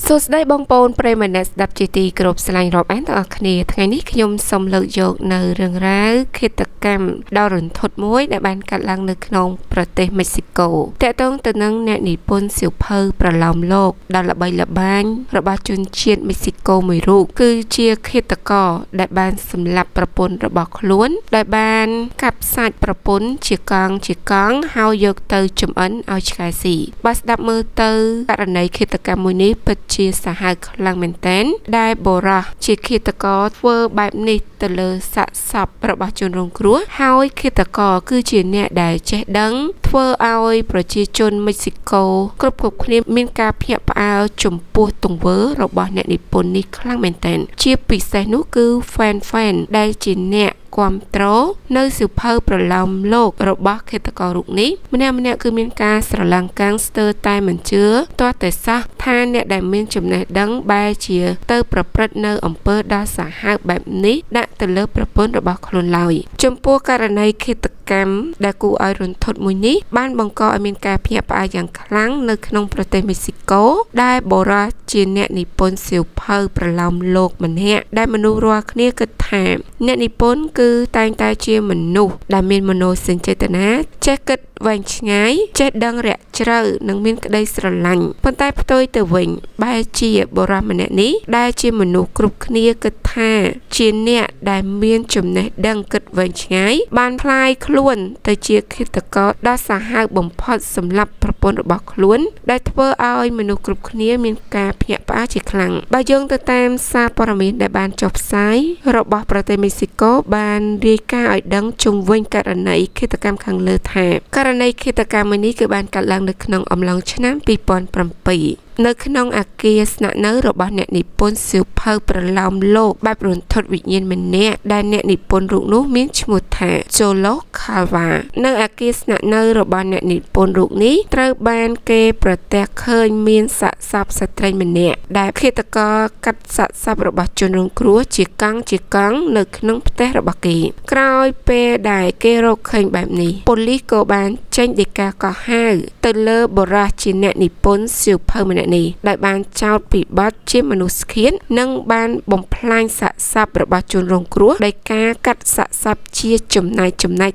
សួស្តីបងប្អូនប្រិយមិត្តអ្នកស្ដាប់ជាទីគោរពស្រឡាញ់រាប់អានទាំងអស់គ្នាថ្ងៃនេះខ្ញុំសូមលើកយកនៅរឿងរ៉ាវឃាតកម្មដ៏រន្ធត់មួយដែលបានកាត់ឡើងនៅក្នុងប្រទេសមិចស៊ីកូទាក់ទងទៅនឹងអ្នកនិពន្ធសៀវភៅប្រឡោមលោកដ៏ល្បីល្បាញរបស់ជនជាតិមិចស៊ីកូមួយរូបគឺជាឃាតករដែលបានសម្លាប់ប្រពន្ធរបស់ខ្លួនដែលបានកាប់សាច់ប្រពន្ធជាកង់ហើយយកទៅចម្អិនឲ្យឆ្កែស៊ីបើស្ដាប់មើលទៅករណីឃាតកម្មមួយនេះពិតជាសាហាវខ្លាំងមែនទែនដែលបុរសជាឃាតករធ្វើបែបនេះទៅលើសាកសពរបស់ជនរងគ្រោះហើយឃាតករគឺជាអ្នកដែលចេះដឹងធ្វើឲ្យប្រជាជនមិចស៊ីកូគ្រប់គ្នាមានការភ្ញាក់ផ្អើលចំពោះទង្វើរបស់អ្នកនិពន្ធនេះខ្លាំងមែនទែនជាពិសេសនោះគឺ fan ដែលជាអ្នកគាំទ្រនៅសៀវភៅប្រឡោមលោករបស់ឃាតកររូបនេះម្នាក់គឺមានការស្រឡាំងកាំងស្ទើរតែមិនជឿទាល់តែសោះថាអ្នកដែលមានចំណេះដឹងបែរជាទៅប្រព្រឹត្តនៅអំពើដ៏សាហាវបែបនេះដាក់ទៅលើប្រពន្ធរបស់ខ្លួនឡើយចំពោះករណីឃាតកម្មដែលគួរឲ្យរន្ធត់មួយនេះបានបង្កឲ្យមានការភ្ញាក់ផ្អើលយ៉ាងខ្លាំងនៅក្នុងប្រទេសមិចស៊ីកូដែលបុរសជាអ្នកនិពន្ធសៀវភៅប្រឡោមលោកម្នាក់ដែលមនុស្សរាល់គ្នាគិតថាអ្នកនិពន្ធគឺតែងតែជាមនុស្សដែលមានមនោសញ្ចេតនាចេះគិតវែងឆ្ងាយចេះដឹងរាក់ជ្រៅនិងមានក្តីស្រឡាញ់ប៉ុន្តែផ្ទុយទៅវិញបែរជាបុរសម្នាក់នេះដែលជាមនុស្សគ្រប់គ្នាគិតថាជាអ្នកដែលមានចំណេះដឹងគិតវែងឆ្ងាយបានพลายខ្លួនទៅជាឃាតករដ៏សាហាវបំផុតសម្រាប់ប្រពន្ធរបស់ខ្លួនដែលធ្វើឲ្យមនុស្សគ្រប់គ្នាមានការភ្ញាក់ផ្អើលជាខ្លាំងបើយោងទៅតាមសារព័ត៌មានដែលបានចុះផ្សាយរបស់ប្រទេសមិចស៊ីកូបានរាយការណ៍ឲ្យដឹងជុំវិញករណីឃាតកម្មខាងលើថាករណីឃាតកម្មមួយនេះគឺបានកាត់ឡើងនៅក្នុងអំឡុងឆ្នាំ2007នៅក្នុងអគារស្នាក់នៅរបស់អ្នកនិពន្ធសៀវភៅប្រឡោមលោកបែបរន្ធត់វិញ្ញាណម្នាក់ដែលអ្នកនិពន្ធរូបនោះមានឈ្មោះថា Jolo Calva នៅអគារស្នាក់នៅរបស់អ្នកនិពន្ធរូបនេះត្រូវបានគេប្រទះឃើញមានសាកសពស្ត្រីម្នាក់ដែលឃាតករកាត់សាកសពរបស់ជនរងគ្រោះជាកង់នៅក្នុងផ្ទះរបស់គេក្រោយពេលដែលគេរកឃើញបែបនេះប៉ូលីសក៏បានចេញដីកាកោះហៅទៅលើបុរសជាអ្នកនិពន្ធសៀវភៅម្នាក់នេះដែលបានចោទពីបទជាមនុស្សឃាតនិងបានបំផ្លាញសាកសពរបស់ជនរងគ្រោះដោយការកាត់សាកសពជាចំណែក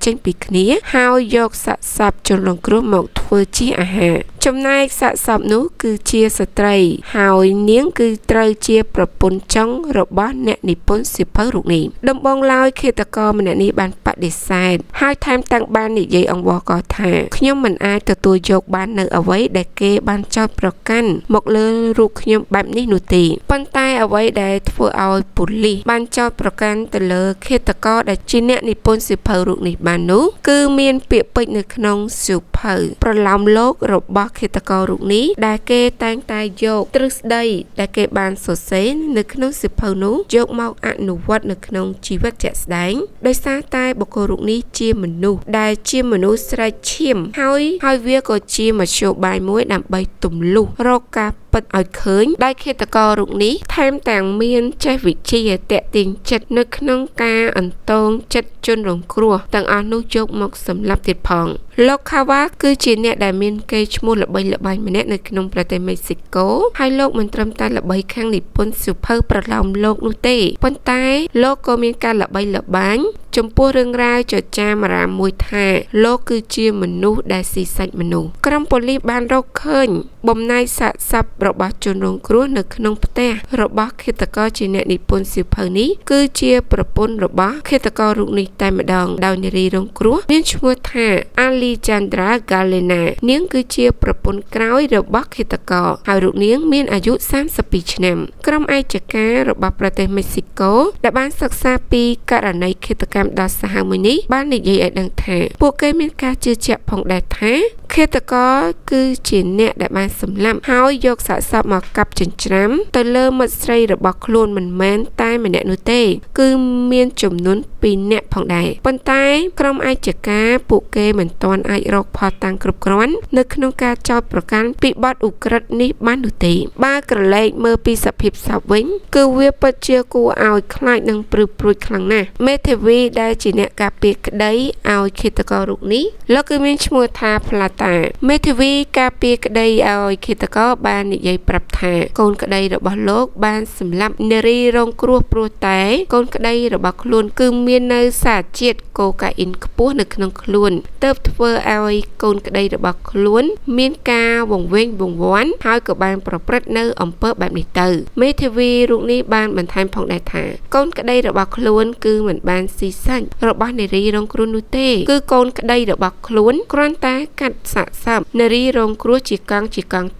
ចេញពីគ្នាហើយយកសាកសពជនរងគ្រោះមកធ្វើជាអាហារចំណែកសាកសពនោះគឺជាស្ត្រីហើយនាងគឺត្រូវជាប្រពន្ធចុងរបស់អ្នកនិពន្ធសៀវភៅរូបនេះដំបូងឡើយឃាតករម្នាក់នេះបានបដិសេធហើយថែមទាំងបាននិយាយអង្វរករថាខ្ញុំមិនអាចទទួលយកបាននៅអ្វីដែលគេបានចោទប្រកាន់មកលើរូបខ្ញុំបែបនេះនោះទេប៉ុន្តែអ្វីដែលធ្វើឲ្យប៉ូលីសបានចោទប្រកាន់ទៅលើឃាតករដែលជាអ្នកនិពន្ធសៀវភៅរូបនេះបាននោះគឺមានពាក្យពេចន៍នៅក្នុងសៀវភៅប្រឡោមលោករបស់ឃាតកររូបនេះដែលគេតែងតែយកទ្រឹស្ដីដែលគេបានសរសេរនៅក្នុងសៀវភៅនោះយកមកអនុវត្តនៅក្នុងជីវិតជាក់ស្ដែងដោយសារតែបុគ្គលរូបនេះជាមនុស្សដែលជាមនុស្សស្រេកឈាមហើយវាក៏ជាមធ្យោបាយមួយដើម្បីទម្លុះរកការពិតឲ្យឃើញដែលឃាតកររូបនេះថែមទាំងមានចេះវិជាតាក់ទាញចិត្តនៅក្នុងការអន្តងចិត្តជនរងគ្រោះទាំងអស់នោះយកមកសម្លាប់ទៀតផងលោក Calva គឺជាអ្នកដែលមានកេរ្តិ៍ឈ្មោះល្បីល្បាញម្នាក់នៅក្នុងប្រទេសមិចស៊ីកូហើយលោកមិនត្រឹមតែល្បីខាងនិពន្ធសៀវភៅប្រឡោមលោកនោះទេប៉ុន្តែលោកក៏មានការល្បីល្បាញចំពោះរឿងរ៉ាវចចាមអារ៉ាមមួយថាលោកគឺជាមនុស្សដែលស៊ីសាច់មនុស្សក្រុមប៉ូលីសបានរកឃើញបំណែកសាកសពរបស់ជនរងគ្រោះនៅក្នុងផ្ទះរបស់ឃាតករជាអ្នកនិពន្ធសៀវភៅនេះគឺជាប្រពន្ធរបស់ឃាតកររូបនេះតែម្ដងដោយនារីរងគ្រោះមានឈ្មោះថា Alejandra Galena នាងគឺជាប្រពន្ធក្រោយរបស់ឃាតករហើយរូបនាងមានអាយុ32ឆ្នាំក្រុមឯកការរបស់ប្រទេសមិចស៊ីកូដែលបានសិក្សាពីករណីឃាតកម្មដ៏សាហាវមួយនេះបាននិយាយឲ្យដឹងថាពួកគេមានការជឿជាក់ផងដែរថាឃាតករគឺជាអ្នកដែលបានសម្លាប់ហើយយកសាកសពមកកាប់ចិញ្ច្រាំទៅលើមិត្តស្រីរបស់ខ្លួនមិនមែនតែម្នាក់នោះទេគឺមានចំនួន2នាក់ផងដែរប៉ុន្តែក្រុមឯកការពួកគេមិនទាន់អាចរកផុសតាំងគ្រប់គ្រាន់នៅក្នុងការចោទប្រកាន់ពីបទឧក្រិដ្ឋនេះបាននោះទេបើក្រឡេកមើលពីសភាពសពវិញគឺវាពិតជាគួរឲ្យខ្លាចនិងព្រឺព្រួយខ្លាំងណាស់មេធាវីដែលជាអ្នកការពារក្តីឲ្យឃាតកររូបនេះលោកគឺមានឈ្មោះថា Plata តាមេធាវីការពារក្តីឲ្យឃាតករបាននិយាយប្រាប់ថាកូនក្តីរបស់លោកបានសម្លាប់នារីរងគ្រោះព្រោះតែកូនក្តីរបស់ខ្លួនគឺមាននៅសារជាតិកូកាអ៊ីនខ្ពស់នៅក្នុងខ្លួនទើបធ្វើឲ្យកូនក្តីរបស់ខ្លួនមានការវង្វេងវង្វាន់ហើយក៏បានប្រព្រឹត្តនៅអំពើបែបនេះទៅមេធាវីរូបនេះបានបន្ថែមផងដែរថាកូនក្តីរបស់ខ្លួនគឺមិនបានស៊ីសាច់របស់នារីរងគ្រោះនោះទេគឺកូនក្តីរបស់ខ្លួនគ្រាន់តែកាត់សាកសពនារីរងគ្រោះជាកង់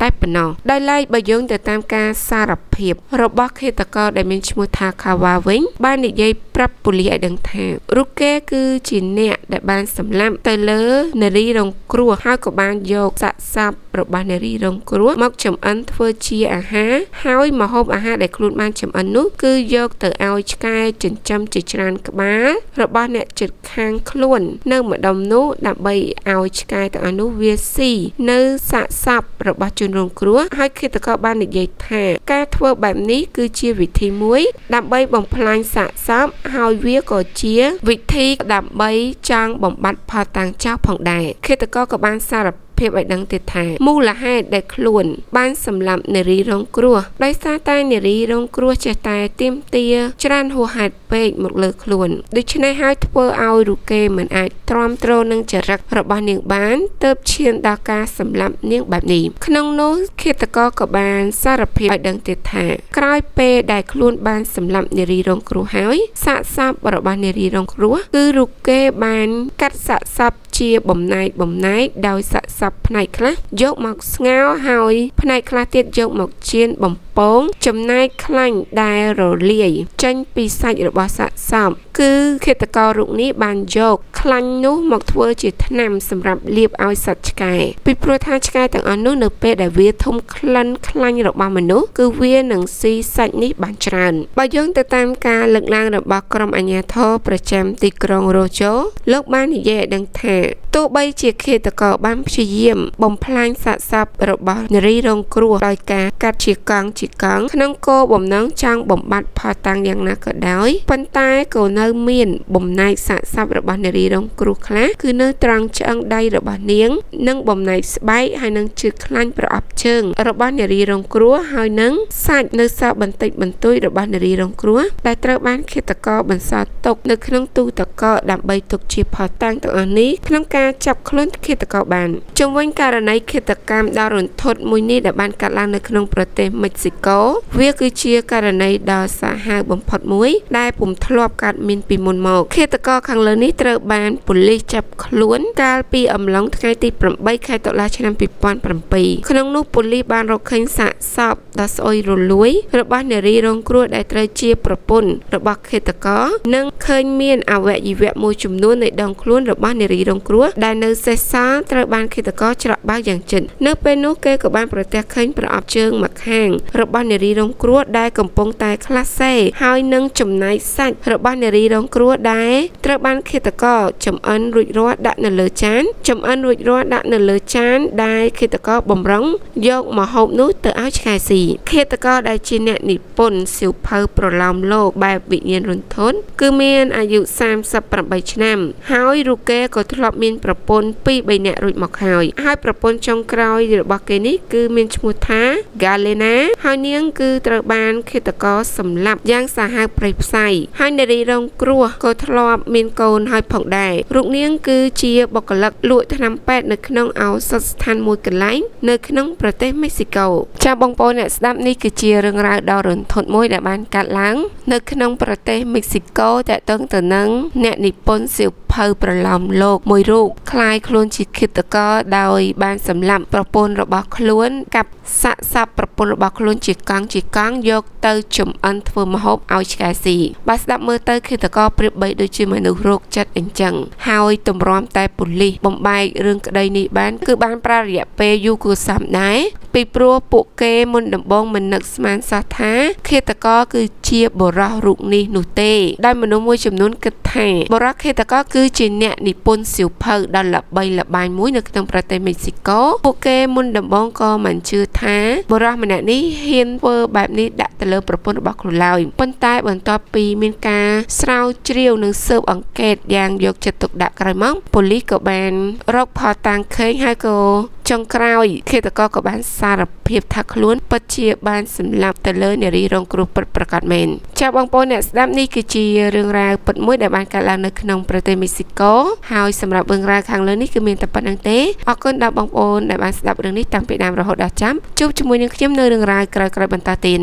តែប៉ុណ្ណោះដោយឡែកបើយោងទៅតាមការសារភាពរបស់ឃាតករដែលមានឈ្មោះថាខាវ៉ាវិញបាននិយាយប្រាប់ប៉ូលីសឲ្យដឹងថារូកេគឺជាអ្នកដែលបានសម្លាប់ទៅលើនារីរងគ្រោះហើយក៏បានយកសាកសពរបស់នារីរងគ្រោះមកចម្អិនធ្វើជាអាហារហើយម្ហូបអាហារដែលខ្លួនបានចម្អិននោះគឺយកទៅឲ្យឆ្កែចិញ្ចឹមជាច្រើនក្បាលរបស់អ្នកជិតខាងខ្លួននៅម្ដុំនោះដើម្បីឲ្យឆ្កែទាំងអស់នោះវាស៊ីនៅសាកសពរបស់ជនរងគ្រោះហើយឃាតករបាននិយាយថាការធ្វើបែបនេះគឺជាវិធីមួយដើម្បីបំផ្លាញសាកសពហើយវាក៏ជាវិធីដើម្បីចង់បំបត្តិផតតាំងចោលផងដែរឃាតករក៏បានសារភាពឲ្យដឹងទៀតថាមូលហេតុដែលខ្លួនបានសម្លាប់នារីរងគ្រោះដោយសារតែនារីរងគ្រោះចេះតែទាមទារច្រើនហួសហេតុពេកមកលើខ្លួនដូច្នេះហើយធ្វើឲ្យរូកេមិនអាចទ្រាំទ្រនឹងចរិតរបស់នាងបានទើបឈានដល់ការសម្លាប់នាងបែបនេះក្នុងនោះឃាតករក៏បានសារភាពឲ្យដឹងទៀតថាក្រោយពេលដែលខ្លួនបានសម្លាប់នារីរងគ្រោះហើយសាកសពរបស់នារីរងគ្រោះគឺរូកេបានកាត់សាកសពជាបំណែកដោយសាកសពផ្នែកខ្លះយកមកស្ងោរហើយផ្នែកខ្លះទៀតយកមកចៀនបំពងចំណែកខ្លាញ់ដែលរលាយចេញពីសាច់របស់សាកសពគឺឃាតកររូបនេះបានយកខ្លាញ់នោះមកធ្វើជាថ្នាំសម្រាប់លាបឲ្យសត្វឆ្កែពីព្រោះថាឆ្កែទាំងអស់នោះនៅពេលដែលវាធំក្លិនខ្លាញ់របស់មនុស្សគឺវានឹងស៊ីសាច់នេះបានច្រើនបើយោងទៅតាមការលើកឡើងរបស់ក្រុមអាជ្ញាធរប្រចាំទីក្រុងរ៉ូជូលោកបាននិយាយឲ្យដឹងថាទោះបីជាឃាតករបានព្យាយាមបំផ្លាញសាកសពរបស់នារីរងគ្រោះដោយការកាត់ជាកង់ក្នុងគោលបំណងចង់បំបត្តិផតតាំងយ៉ាងណាក៏ដោយប៉ុន្តែក៏នៅមានបំណែកសាកសពរបស់នារីរងគ្រោះខ្លះគឺនៅត្រង់ឆ្អឹងដៃរបស់នាងនិងបំណែកស្បែកហើយនឹងជើងខ្លាញ់ប្រអប់ជើងរបស់នារីរងគ្រោះហើយនឹងសាច់នៅសល់បន្តិចបន្តួចរបស់នារីរងគ្រោះដែលត្រូវបានឃាតករបន្សល់ទុកនៅក្នុងទូទឹកកកដើម្បីទុកជាផតតាំងទាំងអស់នេះក្នុងការចាប់ខ្លួនឃាតករបានជុំវិញករណីឃាតកម្មដ៏រន្ធត់មួយនេះដែលបានកើតឡើងនៅក្នុងប្រទេសមិចស៊ីកូវាគឺជាករណីដ៏សាហាវបំផុតមួយដែលពុំធ្លាប់កើតមានពីមុនមកឃាតករខាងលើនេះត្រូវបានប៉ូលីសចាប់ខ្លួនកាលពីអំឡុងថ្ងៃទី8ខែតុលាឆ្នាំ2007ក្នុងនោះប៉ូលីសបានរកឃើញសាកសពដ៏ស្អុយរលួយរបស់នារីរងគ្រោះដែលត្រូវជាប្រពន្ធរបស់ឃាតករនិងឃើញមានអវយវៈមួយចំនួននៃដងខ្លួនរបស់នារីរងគ្រោះដែលនៅសេសសល់ត្រូវបានឃាតករច្រកបើកយ៉ាងជិតនៅពេលនោះគេក៏បានប្រទះឃើញប្រអប់ជើងម្ខាងរបស់នារីរងគ្រោះដែលកំពុងតែក្លាសេហើយនឹងចំណែកសាច់របស់នារីរងគ្រោះដែលត្រូវបានឃាតករចម្អិនរួចរាល់ដាក់នៅលើចានដែលឃាតករបំរុងយកម្ហូបនោះទៅឲ្យឆ្កែស៊ីឃាតករដែលជាអ្នកនិពន្ធសៀវភៅប្រឡោមលោកបែបវិញ្ញាណរន្ធត់គឺមានអាយុ38ឆ្នាំហើយរូកេក៏ធ្លាប់មានប្រពន្ធ2-3នាក់រួចមកហើយប្រពន្ធចុងក្រោយរបស់គេនេះគឺមានឈ្មោះថា Galena ហើយនាងគឺត្រូវបានឃាតករសម្លាប់យ៉ាងសាហាវព្រៃផ្សៃហើយនារីរងគ្រោះក៏ធ្លាប់មានកូនហើយផងដែររូបនាងគឺជាបុគ្គលិកលក់ថ្នាំពេទ្យនៅក្នុងឱសថស្ថានមួយកន្លែងនៅក្នុងប្រទេសមិចស៊ីកូចា៎បងប្អូនអ្នកស្ដាប់នេះគឺជារឿងរ៉ាវដ៏រន្ធត់មួយដែលបានកើតឡើងនៅក្នុងប្រទេសមិចស៊ីកូតាក់ទងទៅនឹងអ្នកនិពន្ធសៀវភៅប្រឡោមលោកមួយរូបคล้ายខ្លួនជាឃាតករដោយបានសម្លាប់ប្រពន្ធរបស់ខ្លួនកាប់សាកសពប្រពន្ធរបស់ខ្លួនជាកង់យកទៅចម្អិនធ្វើម្ហូបឲ្យឆ្កែស៊ីបើស្ដាប់មើលទៅឃាតករប្រៀបបីដូចជាមនុស្សរោគចិត្តអញ្ចឹងហើយទម្រាំតែប៉ូលីសបំបែករឿងក្តីនេះបានគឺបានប្រើរយៈពេលយូរគួរសមដែរពីព្រោះពួកគេមុនដំបូងមិននឹកស្មានសោះថាឃាតករគឺជាបុរសរូបនេះនោះទេដោយមនុស្សមួយចំនួនគិតថាបុរសឃាតករគឺ គឺជាអ្នកនិពន្ធសៀវភៅដ៏ល្បីល្បាញមួយនៅក្នុងប្រទេសមិចស៊ីកូពួកគេមុនដំបូងក៏មិនជឿថាបុរសម្នាក់នេះហ៊ានធ្វើបែបនេះដាក់ទៅលើប្រពន្ធរបស់ខ្លួនឡើយប៉ុន្តែបន្ទាប់ពីមានការស្រាវជ្រាវនិងស៊ើបអង្កេតយ៉ាងយកចិត្តទុកដាក់ក្រោយមកប៉ូលីសក៏បានរកផុសតាងឃើញហើយក៏ចុងក្រោយឃាតករក៏បានសារភាពថាខ្លួនពិតជាបានសម្លាប់ទៅលើនារីរងគ្រោះពិតប្រាកដមែនចា៎បងប្អូនអ្នកស្ដាប់នេះគឺជារឿងរ៉ាវពិតមួយដែលបានកើតឡើងនៅក្នុងប្រទេសមិចស៊ីកូហើយសម្រាប់រឿងរ៉ាវខាងលើនេះគឺមានតែប៉ុណ្្នឹងទេអរគុណដល់បងប្អូនដែលបានស្ដាប់រឿងនេះតាំងពីដើមរហូតដល់ចប់ជួបជាមួយនឹងខ្ញុំនៅរឿងរ៉ាវក្រោយៗបន្តទៀត